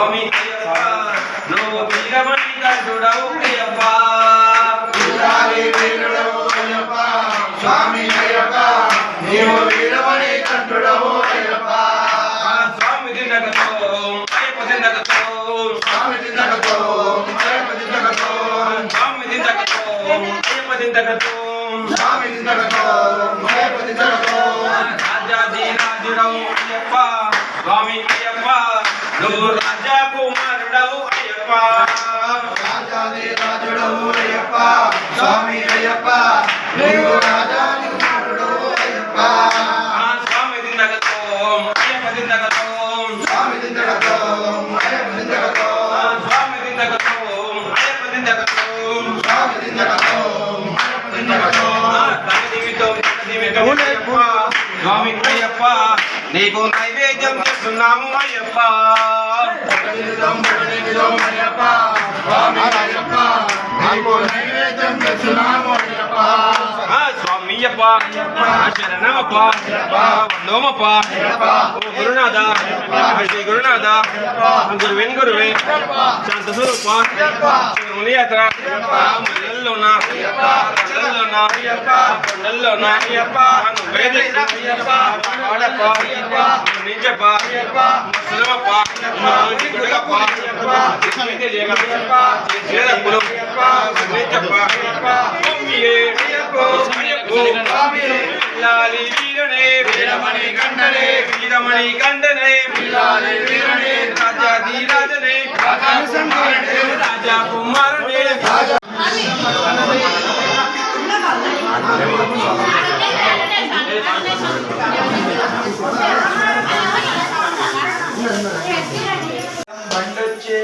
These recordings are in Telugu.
స్వామి అయ్యప్ప నువ్వు వీరమణి కంఠుడవు అయ్యప్ప స్వామి అయ్యప్ప నీవు వీరమణి కంఠుడవు అయ్యప్ప స్వామి దినగతో అయ్యప్ప దినగతో స్వామి దినగతో అయ్యప్ప దినగతో స్వామి దినగతో అయ్యప్ప దినగతో స్వామి దినగతో అయ్యప్ప దినగతో రాజాది రాజుడవు అయ్యప్ప స్వామి అయ్యప్ప నువ్వు రాజా కుమారుడవు అయ్యప్ప రాజాది రాజుడవు అయ్యప్ప స్వామి అయ్యప్ప నీవు రాజాది కుమారుడవు అయ్యప్ప స్వామి దినగతో అయ్యప్ప దినగతో స్వామి దినగతో అయ్యప్ప దినగతో స్వామి దినగతో అయ్యప్ప దినగతో స్వామి దినగతో అయ్యప్ప దినగతో స్వామి అయ్యప్ప నీకు నైవేద్యం చేస్తున్నాము అయ్యప్ప అయ్యప్ప స్వామి అయ్యప్ప నీకు నైవేద్యం చేస్తున్నాము అయ్యప్ప స్వామి అయ్యప్ప శరణమప్ప వందోమప్ప ఓ గురునాథ శ్రీ గురునాథ గురువేన్ గురువే శాంత స్వరూప మునియాత్ర ముళ్ళల్లోన కొండల్లోన వాడప్ప నించప్ప ముసలమప్ప గుడగప్ప చేదప్పులు నించప్ప పిల్లాలి వీరనే వీరమణి కంఠనే వీరమణి కంఠనే పిల్లాలి వీరనే రాజాది రాజనే రాజా కుమారుడే బండొచ్చే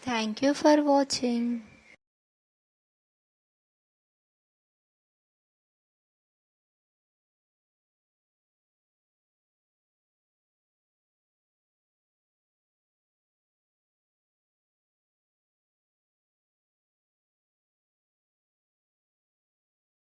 Thank you for watching.